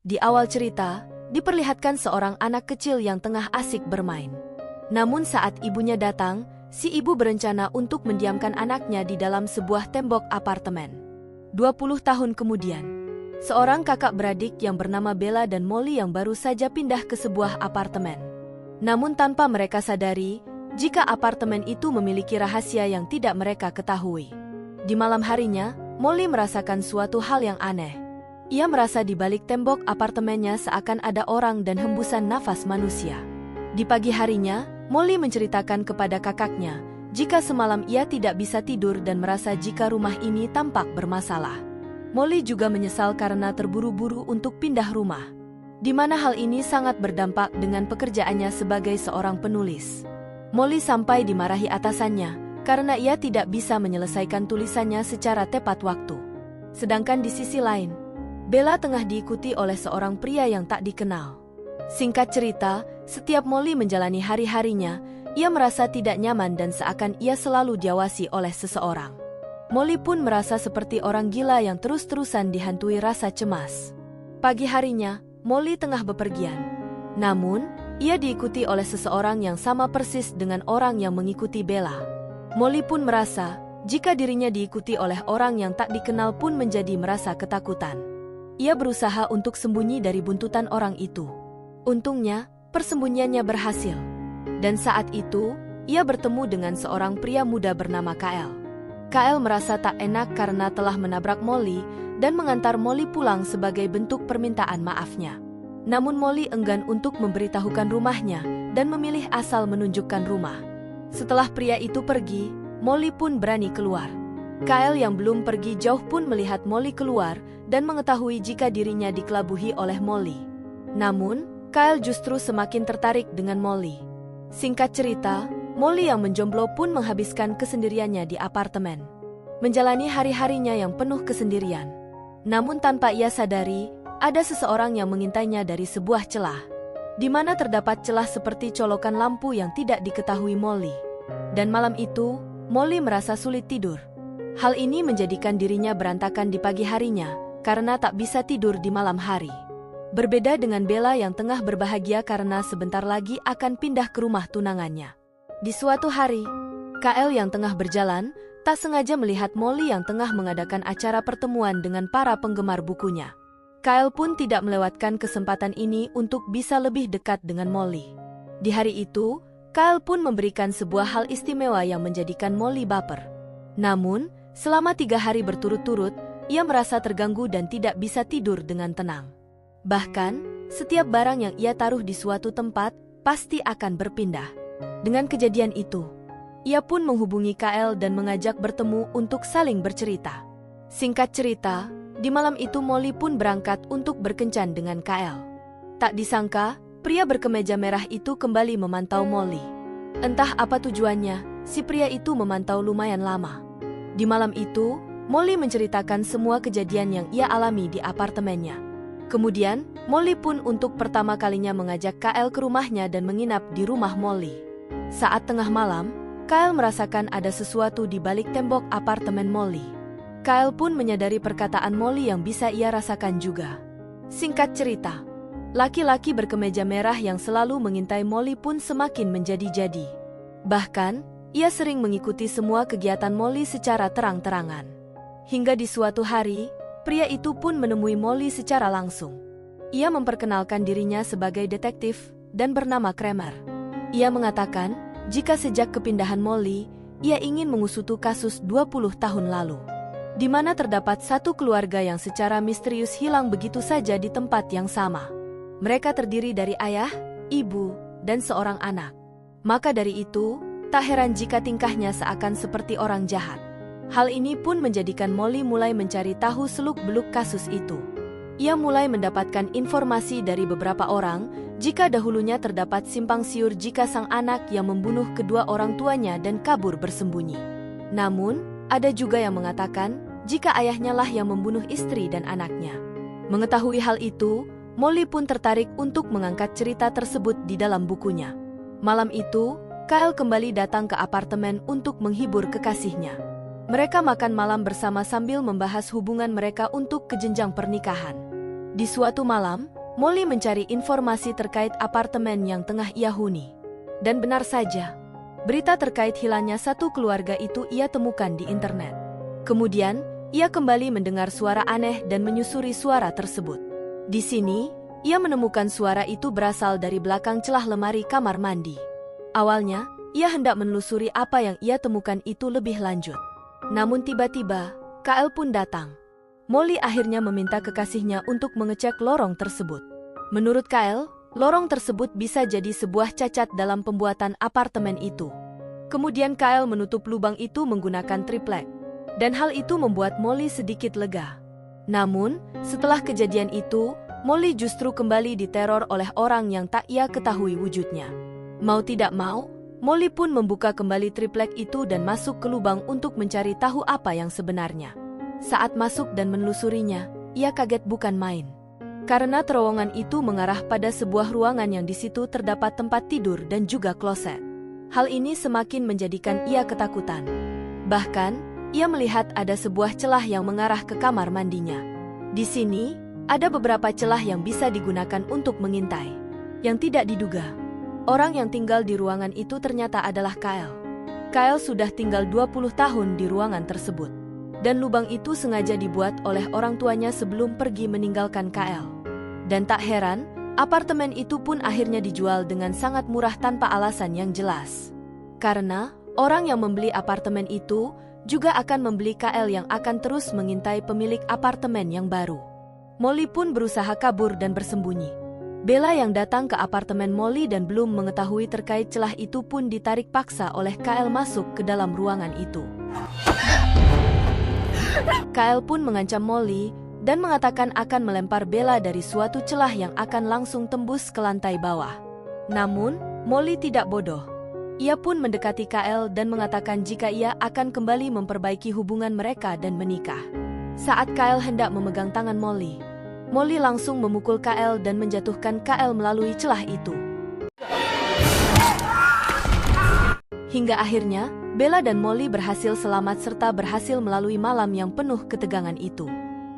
Di awal cerita, diperlihatkan seorang anak kecil yang tengah asik bermain. Namun saat ibunya datang, si ibu berencana untuk mendiamkan anaknya di dalam sebuah tembok apartemen. 20 tahun kemudian, seorang kakak beradik yang bernama Bella dan Molly yang baru saja pindah ke sebuah apartemen. Namun tanpa mereka sadari, jika apartemen itu memiliki rahasia yang tidak mereka ketahui. Di malam harinya, Molly merasakan suatu hal yang aneh. Ia merasa di balik tembok apartemennya seakan ada orang dan hembusan nafas manusia. Di pagi harinya, Molly menceritakan kepada kakaknya, jika semalam ia tidak bisa tidur dan merasa jika rumah ini tampak bermasalah. Molly juga menyesal karena terburu-buru untuk pindah rumah, di mana hal ini sangat berdampak dengan pekerjaannya sebagai seorang penulis. Molly sampai dimarahi atasannya, karena ia tidak bisa menyelesaikan tulisannya secara tepat waktu. Sedangkan di sisi lain, Bella tengah diikuti oleh seorang pria yang tak dikenal. Singkat cerita, setiap Molly menjalani hari-harinya, ia merasa tidak nyaman dan seakan ia selalu diawasi oleh seseorang. Molly pun merasa seperti orang gila yang terus-terusan dihantui rasa cemas. Pagi harinya, Molly tengah bepergian. Namun, ia diikuti oleh seseorang yang sama persis dengan orang yang mengikuti Bella. Molly pun merasa, jika dirinya diikuti oleh orang yang tak dikenal pun menjadi merasa ketakutan. Ia berusaha untuk sembunyi dari buntutan orang itu. Untungnya, persembunyiannya berhasil. Dan saat itu, ia bertemu dengan seorang pria muda bernama Kyle. Kyle merasa tak enak karena telah menabrak Molly dan mengantar Molly pulang sebagai bentuk permintaan maafnya. Namun Molly enggan untuk memberitahukan rumahnya dan memilih asal menunjukkan rumah. Setelah pria itu pergi, Molly pun berani keluar. Kyle yang belum pergi jauh pun melihat Molly keluar dan mengetahui jika dirinya dikelabuhi oleh Molly. Namun, Kyle justru semakin tertarik dengan Molly. Singkat cerita, Molly yang menjomblo pun menghabiskan kesendiriannya di apartemen, menjalani hari-harinya yang penuh kesendirian. Namun tanpa ia sadari, ada seseorang yang mengintainya dari sebuah celah, di mana terdapat celah seperti colokan lampu yang tidak diketahui Molly. Dan malam itu, Molly merasa sulit tidur. Hal ini menjadikan dirinya berantakan di pagi harinya, karena tak bisa tidur di malam hari. Berbeda dengan Bella yang tengah berbahagia karena sebentar lagi akan pindah ke rumah tunangannya. Di suatu hari, Kyle yang tengah berjalan, tak sengaja melihat Molly yang tengah mengadakan acara pertemuan dengan para penggemar bukunya. Kyle pun tidak melewatkan kesempatan ini untuk bisa lebih dekat dengan Molly. Di hari itu, Kyle pun memberikan sebuah hal istimewa yang menjadikan Molly baper. Namun, selama 3 hari berturut-turut, ia merasa terganggu dan tidak bisa tidur dengan tenang. Bahkan, setiap barang yang ia taruh di suatu tempat, pasti akan berpindah. Dengan kejadian itu, ia pun menghubungi Kyle dan mengajak bertemu untuk saling bercerita. Singkat cerita, di malam itu Molly pun berangkat untuk berkencan dengan Kyle. Tak disangka, pria berkemeja merah itu kembali memantau Molly. Entah apa tujuannya, si pria itu memantau lumayan lama. Di malam itu, Molly menceritakan semua kejadian yang ia alami di apartemennya. Kemudian, Molly pun untuk pertama kalinya mengajak Kyle ke rumahnya dan menginap di rumah Molly. Saat tengah malam, Kyle merasakan ada sesuatu di balik tembok apartemen Molly. Kyle pun menyadari perkataan Molly yang bisa ia rasakan juga. Singkat cerita, laki-laki berkemeja merah yang selalu mengintai Molly pun semakin menjadi-jadi. Bahkan, ia sering mengikuti semua kegiatan Molly secara terang-terangan. Hingga di suatu hari, pria itu pun menemui Molly secara langsung. Ia memperkenalkan dirinya sebagai detektif dan bernama Kramer. Ia mengatakan, jika sejak kepindahan Molly, ia ingin mengusutu kasus 20 tahun lalu, di mana terdapat satu keluarga yang secara misterius hilang begitu saja di tempat yang sama. Mereka terdiri dari ayah, ibu, dan seorang anak. Maka dari itu, tak heran jika tingkahnya seakan seperti orang jahat. Hal ini pun menjadikan Molly mulai mencari tahu seluk-beluk kasus itu. Ia mulai mendapatkan informasi dari beberapa orang, jika dahulunya terdapat simpang siur jika sang anak yang membunuh kedua orang tuanya dan kabur bersembunyi. Namun, ada juga yang mengatakan, jika ayahnya lah yang membunuh istri dan anaknya. Mengetahui hal itu, Molly pun tertarik untuk mengangkat cerita tersebut di dalam bukunya. Malam itu, Kyle kembali datang ke apartemen untuk menghibur kekasihnya. Mereka makan malam bersama sambil membahas hubungan mereka untuk ke jenjang pernikahan. Di suatu malam, Molly mencari informasi terkait apartemen yang tengah ia huni. Dan benar saja, berita terkait hilangnya satu keluarga itu ia temukan di internet. Kemudian, ia kembali mendengar suara aneh dan menyusuri suara tersebut. Di sini, ia menemukan suara itu berasal dari belakang celah lemari kamar mandi. Awalnya, ia hendak menelusuri apa yang ia temukan itu lebih lanjut. Namun tiba-tiba, KL pun datang. Molly akhirnya meminta kekasihnya untuk mengecek lorong tersebut. Menurut KL, lorong tersebut bisa jadi sebuah cacat dalam pembuatan apartemen itu. Kemudian KL menutup lubang itu menggunakan triplek. Dan hal itu membuat Molly sedikit lega. Namun, setelah kejadian itu, Molly justru kembali diteror oleh orang yang tak ia ketahui wujudnya. Mau tidak mau, Molly pun membuka kembali triplek itu dan masuk ke lubang untuk mencari tahu apa yang sebenarnya. Saat masuk dan menelusurinya, ia kaget bukan main. Karena terowongan itu mengarah pada sebuah ruangan yang di situ terdapat tempat tidur dan juga kloset. Hal ini semakin menjadikan ia ketakutan. Bahkan, ia melihat ada sebuah celah yang mengarah ke kamar mandinya. Di sini, ada beberapa celah yang bisa digunakan untuk mengintai. Yang tidak diduga, orang yang tinggal di ruangan itu ternyata adalah KL. KL sudah tinggal 20 tahun di ruangan tersebut. Dan lubang itu sengaja dibuat oleh orang tuanya sebelum pergi meninggalkan KL. Dan tak heran, apartemen itu pun akhirnya dijual dengan sangat murah tanpa alasan yang jelas. Karena, orang yang membeli apartemen itu juga akan membeli KL yang akan terus mengintai pemilik apartemen yang baru. Molly pun berusaha kabur dan bersembunyi. Bella yang datang ke apartemen Molly dan belum mengetahui terkait celah itu pun ditarik paksa oleh KL masuk ke dalam ruangan itu. KL pun mengancam Molly dan mengatakan akan melempar Bella dari suatu celah yang akan langsung tembus ke lantai bawah. Namun, Molly tidak bodoh. Ia pun mendekati KL dan mengatakan jika ia akan kembali memperbaiki hubungan mereka dan menikah. Saat KL hendak memegang tangan Molly, Molly langsung memukul KL dan menjatuhkan KL melalui celah itu. Hingga akhirnya, Bella dan Molly berhasil selamat serta berhasil melalui malam yang penuh ketegangan itu.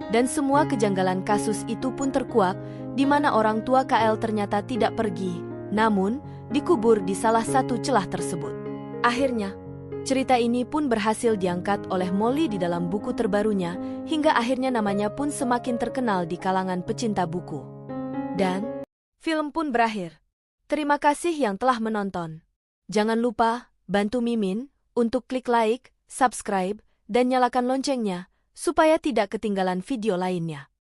Dan semua kejanggalan kasus itu pun terkuak, di mana orang tua KL ternyata tidak pergi, namun dikubur di salah satu celah tersebut. Akhirnya, cerita ini pun berhasil diangkat oleh Molly di dalam buku terbarunya, hingga akhirnya namanya pun semakin terkenal di kalangan pecinta buku. Dan, film pun berakhir. Terima kasih yang telah menonton. Jangan lupa, bantu Mimin untuk klik like, subscribe, dan nyalakan loncengnya, supaya tidak ketinggalan video lainnya.